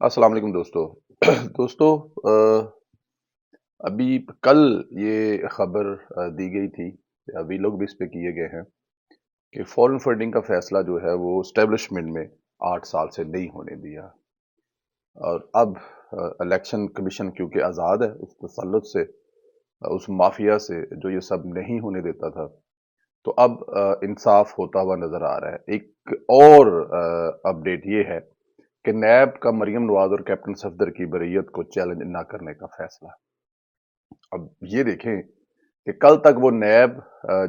السلام علیکم دوستو دوستو ابھی کل یہ خبر دی گئی تھی، ابھی لوگ بھی اس پہ کیے گئے ہیں کہ فورن فنڈنگ کا فیصلہ جو ہے وہ اسٹیبلشمنٹ میں 8 سال سے نہیں ہونے دیا، اور اب الیکشن کمیشن کیونکہ آزاد ہے اس تسلط سے، اس مافیا سے جو یہ سب نہیں ہونے دیتا تھا، تو اب انصاف ہوتا ہوا نظر آ رہا ہے۔ ایک اور اپڈیٹ یہ ہے کہ نیب کا مریم نواز اور کیپٹن صفدر کی بریت کو چیلنج نہ کرنے کا فیصلہ۔ اب یہ دیکھیں کہ کل تک وہ نیب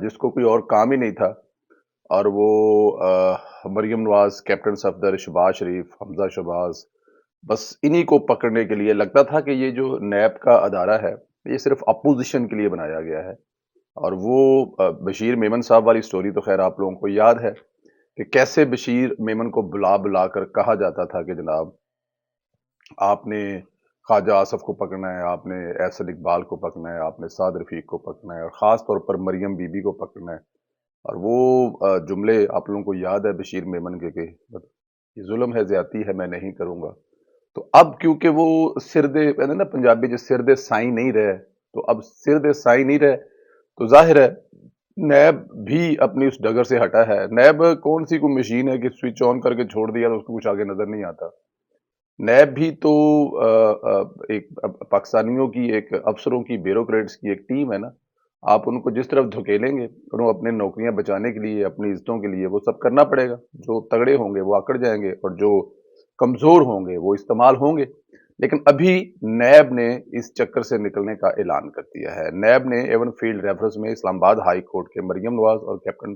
جس کو کوئی اور کام ہی نہیں تھا، اور وہ مریم نواز، کیپٹن صفدر، شہباز شریف، حمزہ شہباز، بس انہی کو پکڑنے کے لیے لگتا تھا کہ یہ جو نیب کا ادارہ ہے یہ صرف اپوزیشن کے لیے بنایا گیا ہے۔ اور وہ بشیر میمن صاحب والی سٹوری تو خیر آپ لوگوں کو یاد ہے کہ کیسے بشیر میمن کو بلا بلا کر کہا جاتا تھا کہ جناب آپ نے خواجہ آصف کو پکڑنا ہے، آپ نے احسن اقبال کو پکڑنا ہے، آپ نے سعد رفیق کو پکڑنا ہے، اور خاص طور پر مریم بی بی کو پکڑنا ہے۔ اور وہ جملے آپ لوگوں کو یاد ہے بشیر میمن کے کہ یہ ظلم ہے، زیادتی ہے، میں نہیں کروں گا۔ تو اب کیونکہ وہ سردے کہتے ہیں نا پنجابی جو سردے سائیں نہیں رہے، تو اب سردے سائیں نہیں رہے تو ظاہر ہے نیب بھی اپنی اس ڈگر سے ہٹا ہے۔ نیب کون سی کوئی مشین ہے کہ سوئچ آن کر کے چھوڑ دیا تو اس کو کچھ آگے نظر نہیں آتا۔ نیب بھی تو ایک پاکستانیوں کی، ایک افسروں کی، بیوروکریٹس کی ایک ٹیم ہے نا۔ آپ ان کو جس طرف دھکیلیں گے انہوں اپنے نوکریاں بچانے کے لیے، اپنی عزتوں کے لیے وہ سب کرنا پڑے گا۔ جو تگڑے ہوں گے وہ آکڑ جائیں گے، اور جو کمزور ہوں گے وہ استعمال ہوں گے۔ لیکن ابھی نیب نے اس چکر سے نکلنے کا اعلان کر دیا ہے۔ نیب نے ایون فیلڈ ریفرنس میں اسلام آباد ہائی کورٹ کے مریم نواز اور کیپٹن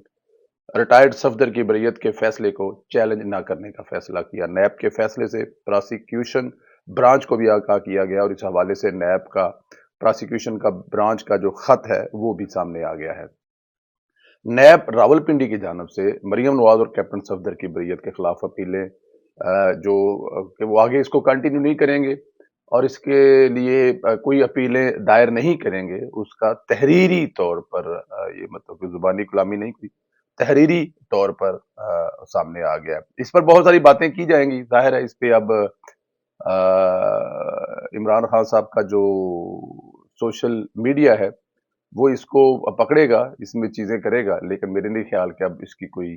ریٹائرڈ صفدر کی بریت کے فیصلے کو چیلنج نہ کرنے کا فیصلہ کیا۔ نیب کے فیصلے سے پراسیکیوشن برانچ کو بھی آگاہ کیا گیا، اور اس حوالے سے نیب کا پراسیکیوشن کا برانچ کا جو خط ہے وہ بھی سامنے آ گیا ہے۔ نیب راولپنڈی کی جانب سے مریم نواز اور کیپٹن صفدر کی بریت کے خلاف اپیلیں جو کہ وہ آگے اس کو کنٹینیو نہیں کریں گے، اور اس کے لیے کوئی اپیلیں دائر نہیں کریں گے، اس کا تحریری طور پر یہ مطلب کہ زبانی کلامی نہیں، کوئی تحریری طور پر سامنے آ گیا۔ اس پر بہت ساری باتیں کی جائیں گی، ظاہر ہے اس پہ اب عمران خان صاحب کا جو سوشل میڈیا ہے وہ اس کو پکڑے گا، اس میں چیزیں کرے گا، لیکن میرے نہیں خیال کہ اب اس کی کوئی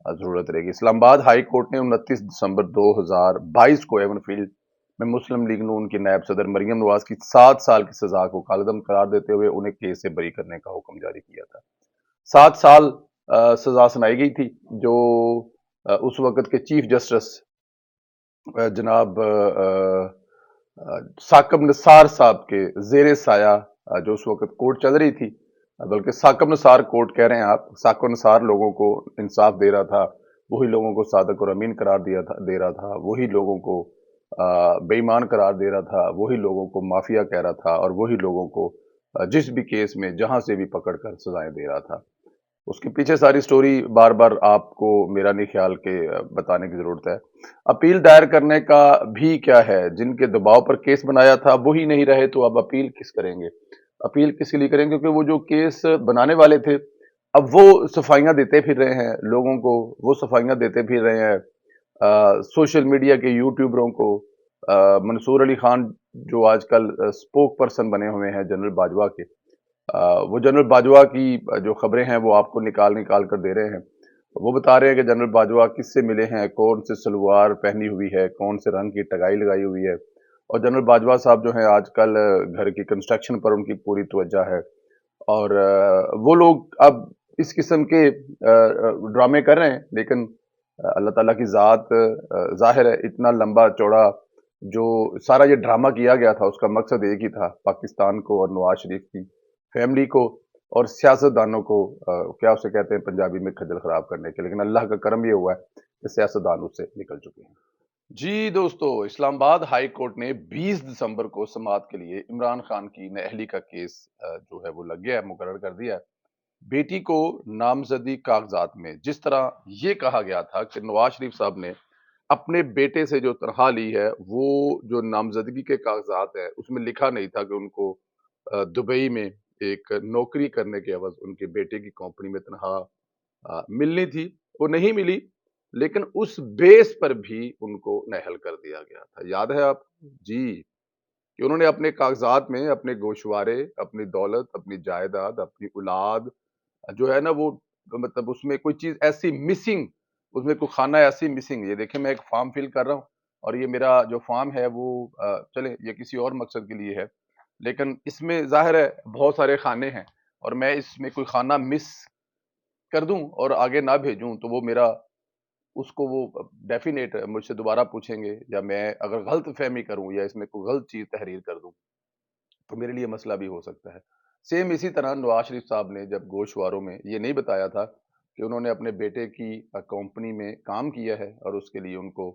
ضرورت رہے گی۔ اسلام آباد ہائی کورٹ نے 29 دسمبر 2022 کو ایون فیلڈ میں مسلم لیگ نون کی نائب صدر مریم نواز کی 7 سال کی سزا کو کالعدم قرار دیتے ہوئے انہیں کیس سے بری کرنے کا حکم جاری کیا تھا۔ 7 سال سزا سنائی گئی تھی، جو اس وقت کے چیف جسٹس جناب ثاقب نثار صاحب کے زیر سایہ جو اس وقت کورٹ چل رہی تھی، بلکہ ثاقب نثار کورٹ کہہ رہے ہیں آپ، ثاقب نثار لوگوں کو انصاف دے رہا تھا، وہی لوگوں کو صادق اور امین قرار دے رہا تھا، وہی لوگوں کو بے ایمان قرار دے رہا تھا، وہی لوگوں کو مافیا کہہ رہا تھا، اور وہی لوگوں کو جس بھی کیس میں جہاں سے بھی پکڑ کر سزائیں دے رہا تھا۔ اس کے پیچھے ساری سٹوری بار بار آپ کو میرا نہیں خیال کہ بتانے کی ضرورت ہے۔ اپیل دائر کرنے کا بھی کیا ہے، جن کے دباؤ پر کیس بنایا تھا وہی نہیں رہے تو اب اپیل کس کریں گے؟ اپیل کس کے لیے کریں گے؟ کیونکہ وہ جو کیس بنانے والے تھے اب وہ صفائیاں دیتے پھر رہے ہیں لوگوں کو، وہ صفائیاں دیتے پھر رہے ہیں سوشل میڈیا کے یوٹیوبروں کو۔ منصور علی خان جو آج کل سپوک پرسن بنے ہوئے ہیں جنرل باجوہ کے، وہ جنرل باجوہ کی جو خبریں ہیں وہ آپ کو نکال نکال کر دے رہے ہیں۔ وہ بتا رہے ہیں کہ جنرل باجوہ کس سے ملے ہیں، کون سے سلوار پہنی ہوئی ہے، کون سے رنگ کی ٹکائی لگائی ہوئی ہے، اور جنرل باجوہ صاحب جو ہیں آج کل گھر کی کنسٹرکشن پر ان کی پوری توجہ ہے، اور وہ لوگ اب اس قسم کے ڈرامے کر رہے ہیں، لیکن اللہ تعالیٰ کی ذات ظاہر ہے اتنا لمبا چوڑا جو سارا یہ ڈرامہ کیا گیا تھا اس کا مقصد ایک ہی تھا، پاکستان کو اور نواز شریف کی فیملی کو اور سیاستدانوں کو کیا اسے کہتے ہیں پنجابی میں کھجل خراب کرنے کے، لیکن اللہ کا کرم یہ ہوا ہے کہ سیاستدان اس سے نکل چکے ہیں۔ جی دوستو، اسلام آباد ہائی کورٹ نے 20 دسمبر کو سماعت کے لیے عمران خان کی نااہلی کا کیس جو ہے وہ لگ گیا ہے، مقرر کر دیا ہے۔ بیٹی کو نامزدی کاغذات میں جس طرح یہ کہا گیا تھا کہ نواز شریف صاحب نے اپنے بیٹے سے جو تنخواہ لی ہے وہ جو نامزدگی کے کاغذات ہے اس میں لکھا نہیں تھا کہ ان کو دبئی میں ایک نوکری کرنے کے عوض ان کے بیٹے کی کمپنی میں تنخواہ ملنی تھی، وہ نہیں ملی۔ لیکن اس بیس پر بھی ان کو نااہل کر دیا گیا تھا. یاد ہے آپ جی کہ انہوں نے اپنے کاغذات میں اپنے گوشوارے، اپنی دولت، اپنی جائیداد، اپنی اولاد جو ہے نا وہ مطلب اس میں کوئی چیز ایسی مسنگ، اس میں کوئی خانہ ایسی مسنگ. یہ دیکھیں میں ایک فارم فل کر رہا ہوں اور یہ میرا جو فارم ہے وہ چلیں یہ کسی اور مقصد کے لیے ہے، لیکن اس میں ظاہر ہے بہت سارے خانے ہیں اور میں اس میں کوئی خانہ مس کر دوں اور آگے نہ بھیجوں تو وہ میرا اس کو وہ ڈیفینیٹ مجھ سے دوبارہ پوچھیں گے، یا میں اگر غلط فہمی کروں یا اس میں کوئی غلط چیز تحریر کر دوں تو میرے لیے مسئلہ بھی ہو سکتا ہے. سیم اسی طرح نواز شریف صاحب نے جب گوشواروں میں یہ نہیں بتایا تھا کہ انہوں نے اپنے بیٹے کی کمپنی میں کام کیا ہے اور اس کے لیے ان کو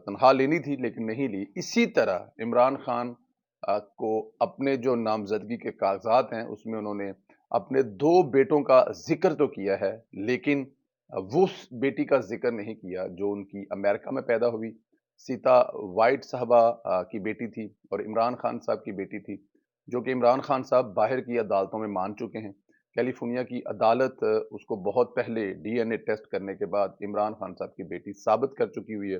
تنخواہ لینی تھی لیکن نہیں لی. اسی طرح عمران خان کو اپنے جو نامزدگی کے کاغذات ہیں اس میں انہوں نے اپنے 2 بیٹوں کا ذکر تو کیا ہے لیکن وہ اس بیٹی کا ذکر نہیں کیا جو ان کی امریکہ میں پیدا ہوئی. سیتا وائٹ صاحبہ کی بیٹی تھی اور عمران خان صاحب کی بیٹی تھی، جو کہ عمران خان صاحب باہر کی عدالتوں میں مان چکے ہیں. کیلیفورنیا کی عدالت اس کو بہت پہلے ڈی این اے ٹیسٹ کرنے کے بعد عمران خان صاحب کی بیٹی ثابت کر چکی ہوئی ہے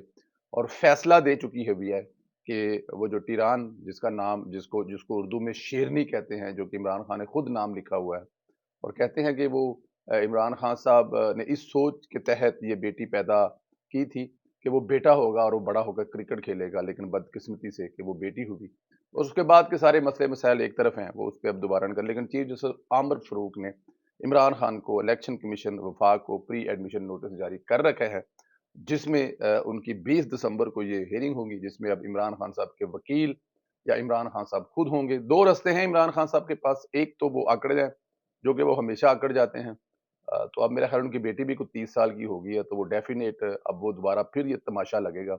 اور فیصلہ دے چکی ہے کہ وہ جو ٹیران جس کا نام جس کو اردو میں شیرنی کہتے ہیں، جو کہ عمران خان نے خود نام لکھا ہوا ہے اور کہتے ہیں کہ وہ عمران خان صاحب نے اس سوچ کے تحت یہ بیٹی پیدا کی تھی کہ وہ بیٹا ہوگا اور وہ بڑا ہو کر کرکٹ کھیلے گا، لیکن بدقسمتی سے کہ وہ بیٹی ہوئی. اور اس کے بعد کے سارے مسئلے مسائل ایک طرف ہیں، وہ اس پہ اب دوبارہ نہ کر. لیکن چیف جسٹس عامر فاروق نے عمران خان کو الیکشن کمیشن وفاق کو پری ایڈمیشن نوٹس جاری کر رکھے ہیں، جس میں ان کی 20 دسمبر کو یہ ہیئرنگ ہوگی، جس میں اب عمران خان صاحب کے وکیل یا عمران خان صاحب خود ہوں گے. 2 رستے ہیں عمران خان صاحب کے پاس، ایک تو وہ اکڑ جائیں جو کہ وہ ہمیشہ اکڑ جاتے ہیں. تو اب میرا خیال ان کی بیٹی بھی کوئی 30 سال کی ہوگی ہے تو وہ ڈیفینیٹ اب وہ دوبارہ پھر یہ تماشا لگے گا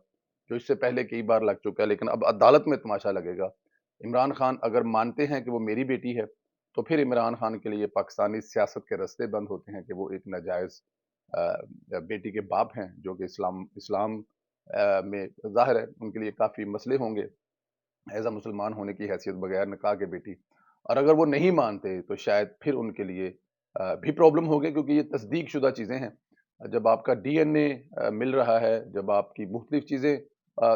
جو اس سے پہلے کئی بار لگ چکا ہے، لیکن اب عدالت میں تماشا لگے گا. عمران خان اگر مانتے ہیں کہ وہ میری بیٹی ہے تو پھر عمران خان کے لیے پاکستانی سیاست کے رستے بند ہوتے ہیں کہ وہ ایک ناجائز بیٹی کے باپ ہیں، جو کہ اسلام میں ظاہر ہے ان کے لیے کافی مسئلے ہوں گے ایز اے مسلمان ہونے کی حیثیت بغیر نکاح کے بیٹی. اور اگر وہ نہیں مانتے تو شاید پھر ان کے لیے بھی پرابلم ہوگی کیونکہ یہ تصدیق شدہ چیزیں ہیں. جب آپ کا ڈی این اے مل رہا ہے، جب آپ کی مختلف چیزیں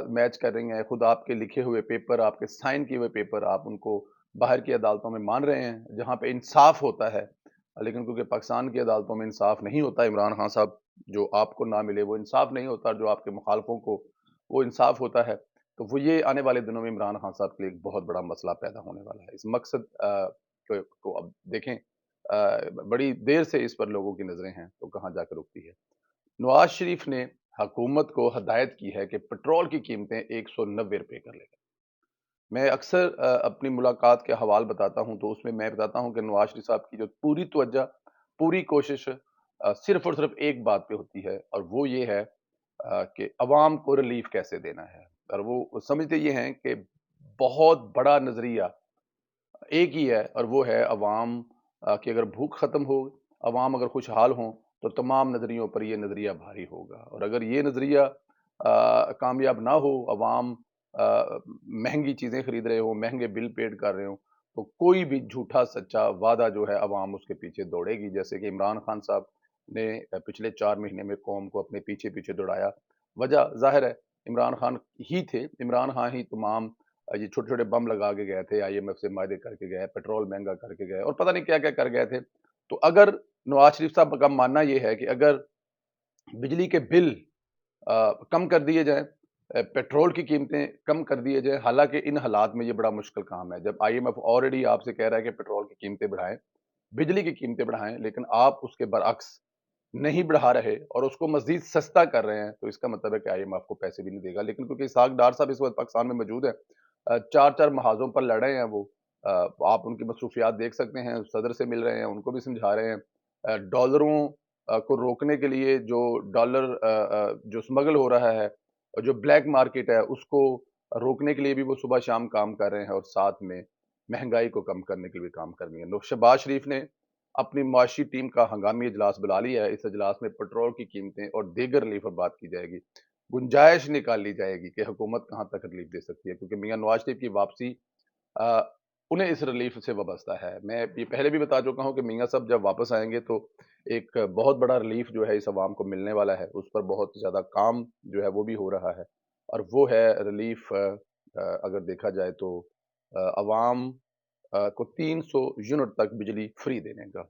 میچ کر رہی ہیں، خود آپ کے لکھے ہوئے پیپر، آپ کے سائن کیے ہوئے پیپر، آپ ان کو باہر کی عدالتوں میں مان رہے ہیں جہاں پہ انصاف ہوتا ہے، لیکن کیونکہ پاکستان کی عدالتوں میں انصاف نہیں ہوتا. عمران خان صاحب جو آپ کو نہ ملے وہ انصاف نہیں ہوتا، جو آپ کے مخالفوں کو وہ انصاف ہوتا ہے. تو وہ یہ آنے والے دنوں میں عمران خان صاحب کے لیے ایک بہت بڑا مسئلہ پیدا ہونے والا ہے. اس مقصد کو اب دیکھیں بڑی دیر سے اس پر لوگوں کی نظریں ہیں تو کہاں جا کر رکتی ہے. نواز شریف نے حکومت کو ہدایت کی ہے کہ پٹرول کی قیمتیں 190 روپے کر لے گا. میں اکثر اپنی ملاقات کے حوال بتاتا ہوں تو اس میں بتاتا ہوں کہ نواز شریف صاحب کی جو پوری توجہ، پوری کوشش صرف اور صرف ایک بات پہ ہوتی ہے اور وہ یہ ہے کہ عوام کو ریلیف کیسے دینا ہے. اور وہ سمجھتے یہ ہیں کہ بہت بڑا نظریہ ایک ہی ہے اور وہ ہے عوام کہ اگر بھوک ختم ہو، عوام اگر خوشحال ہوں تو تمام نظریوں پر یہ نظریہ بھاری ہوگا. اور اگر یہ نظریہ کامیاب نہ ہو، عوام مہنگی چیزیں خرید رہے ہوں، مہنگے بل پیڈ کر رہے ہوں، تو کوئی بھی جھوٹا سچا وعدہ جو ہے عوام اس کے پیچھے دوڑے گی. جیسے کہ عمران خان صاحب نے پچھلے 4 مہینے میں قوم کو اپنے پیچھے پیچھے دوڑایا. وجہ ظاہر ہے عمران خان ہی تھے، عمران خان ہی تمام یہ چھوٹے چھوٹے بم لگا کے گئے تھے، آئی ایم ایف سے معاہدے کر کے گئے، پیٹرول مہنگا کر کے گئے اور پتہ نہیں کیا کیا کر گئے تھے. تو اگر نواز شریف صاحب کا ماننا یہ ہے کہ اگر بجلی کے بل کم کر دیے جائیں، پیٹرول کی قیمتیں کم کر دیے جائیں، حالانکہ ان حالات میں یہ بڑا مشکل کام ہے جب آئی ایم ایف آلریڈی آپ سے کہہ رہا ہے کہ پیٹرول کی قیمتیں بڑھائیں، بجلی کی قیمتیں بڑھائیں، لیکن آپ اس کے برعکس نہیں بڑھا رہے اور اس کو مزید سستا کر رہے ہیں، تو اس کا مطلب ہے کہ آئی ایم ایف کو پیسے بھی نہیں دے گا. لیکن کیونکہ اسحاق ڈار صاحب اس وقت پاکستان میں موجود ہیں، 4 محاذوں پر لڑ رہے ہیں وہ، آپ ان کی مصروفیات دیکھ سکتے ہیں، صدر سے مل رہے ہیں، ان کو بھی سمجھا رہے ہیں. ڈالروں کو روکنے کے لیے جو ڈالر جو سمگل ہو رہا ہے اور جو بلیک مارکیٹ ہے اس کو روکنے کے لیے بھی وہ صبح شام کام کر رہے ہیں اور ساتھ میں مہنگائی کو کم کرنے کے لیے کام کر رہی ہیں. شہباز شریف نے اپنی معاشی ٹیم کا ہنگامی اجلاس بلا لیا ہے. اس اجلاس میں پیٹرول کی قیمتیں اور دیگر ریلیف پر بات کی جائے گی، گنجائش نکال لی جائے گی کہ حکومت کہاں تک ریلیف دے سکتی ہے، کیونکہ میاں نواز شریف کی واپسی انہیں اس ریلیف سے وابستہ ہے. میں یہ پہلے بھی بتا چکا ہوں کہ میاں صاحب جب واپس آئیں گے تو ایک بہت بڑا ریلیف جو ہے اس عوام کو ملنے والا ہے. اس پر بہت زیادہ کام جو ہے وہ بھی ہو رہا ہے، اور وہ ہے ریلیف. اگر دیکھا جائے تو عوام کو 300 یونٹ تک بجلی فری دینے کا.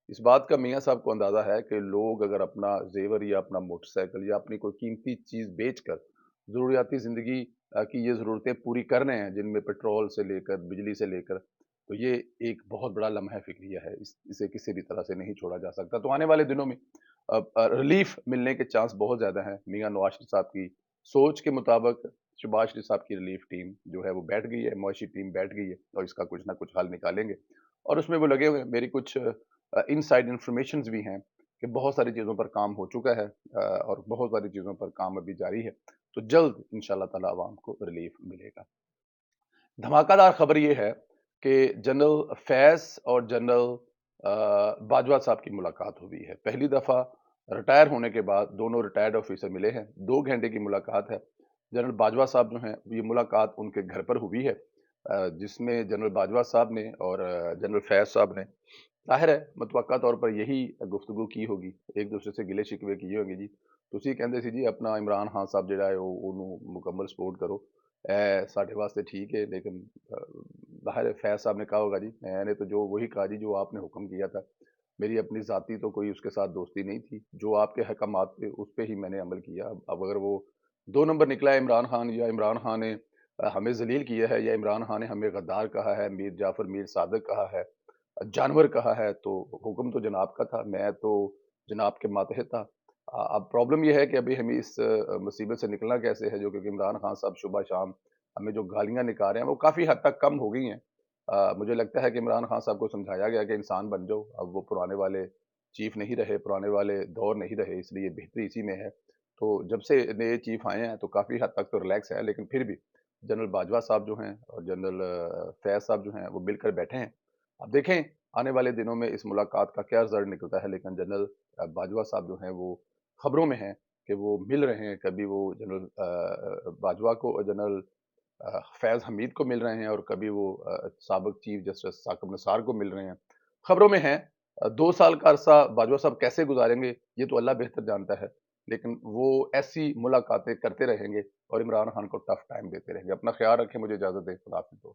اس بات کا میاں صاحب کو اندازہ ہے کہ لوگ اگر اپنا زیور یا اپنا موٹر سائیکل یا اپنی کوئی قیمتی چیز بیچ کر ضروریاتی زندگی کی یہ ضرورتیں پوری کر رہے ہیں، جن میں پیٹرول سے لے کر بجلی سے لے کر، تو یہ ایک بہت بڑا لمحہ فکریہ ہے. اسے کسی بھی طرح سے نہیں چھوڑا جا سکتا. تو آنے والے دنوں میں ریلیف ملنے کے چانس بہت زیادہ ہیں. میاں نواز شریف صاحب کی سوچ کے مطابق شہباز شریف صاحب کی ریلیف ٹیم جو ہے وہ بیٹھ گئی ہے، معاشی ٹیم بیٹھ گئی ہے، اور اس کا کچھ نہ کچھ حل نکالیں گے. اور اس میں وہ لگے ہوئے ہیں. میری کچھ ان سائڈ انفارمیشنز بھی ہیں کہ بہت ساری چیزوں پر کام ہو چکا ہے، اور بہت ساری چیزوں پر کام ابھی جاری ہے. تو جلد انشاءاللہ تعالی عوام کو ریلیف ملے گا. دھماکہ دار خبر یہ ہے کہ جنرل فیض اور جنرل باجوہ صاحب کی ملاقات ہوئی ہے. پہلی دفعہ ریٹائر ہونے کے بعد دونوں ریٹائرڈ آفیسر ملے ہیں. 2 گھنٹے کی ملاقات ہے. جنرل باجوہ صاحب جو ہیں یہ ملاقات ان کے گھر پر ہوئی ہے، جس میں جنرل باجوہ صاحب نے اور جنرل فیض صاحب نے، ظاہر ہے متوقع طور پر یہی گفتگو کی ہوگی. ایک دوسرے سے گلے شکوے کیے ہوں گے. جی تسی کہندے سی جی اپنا عمران خان صاحب جڑا ہے وہ مکمل سپورٹ کرو، اے ساڈے واسطے ٹھیک ہے، لیکن ظاہر ہے فیض صاحب نے کہا ہوگا جی میں نے تو جو وہی کہا جی جو آپ نے حکم کیا تھا، میری اپنی ذاتی تو کوئی اس کے ساتھ دوستی نہیں تھی، جو آپ کے حکمات تھے اس پہ ہی میں نے عمل کیا. اب اگر وہ 2 نمبر نکلا ہے عمران خان، یا عمران خان نے ہمیں ذلیل کیا ہے، یا عمران خان نے ہمیں غدار کہا ہے، میر جعفر میر صادق کہا ہے، جانور کہا ہے، تو حکم تو جناب کا تھا، میں تو جناب کے ماتحت تھا. اب پرابلم یہ ہے کہ ابھی ہمیں اس مصیبت سے نکلنا کیسے ہے، جو کہ عمران خان صاحب صبح شام ہمیں جو گالیاں نکال رہے ہیں وہ کافی حد تک کم ہو گئی ہیں. مجھے لگتا ہے کہ عمران خان صاحب کو سمجھایا گیا کہ انسان بن جاؤ. اب وہ پرانے والے چیف نہیں رہے، پرانے والے دور نہیں رہے، اس لیے بہتری اسی میں ہے. تو جب سے نئے چیف آئے ہیں تو کافی حد تک تو ریلیکس ہے، لیکن پھر بھی جنرل باجوہ صاحب جو ہیں اور جنرل فیض صاحب جو ہیں وہ مل کر بیٹھے ہیں. اب دیکھیں آنے والے دنوں میں اس ملاقات کا کیا رزلٹ نکلتا ہے. لیکن جنرل باجوہ صاحب جو ہیں وہ خبروں میں ہیں کہ وہ مل رہے ہیں. کبھی وہ جنرل باجوہ کو اور جنرل فیض حمید کو مل رہے ہیں، اور کبھی وہ سابق چیف جسٹس ثاقب نثار کو مل رہے ہیں. خبروں میں ہیں. 2 سال کا عرصہ باجوہ صاحب کیسے گزاریں گے یہ تو اللہ بہتر جانتا ہے، لیکن وہ ایسی ملاقاتیں کرتے رہیں گے اور عمران خان کو ٹف ٹائم دیتے رہیں گے. اپنا خیال رکھیں. مجھے اجازت دیں. خدا حافظ.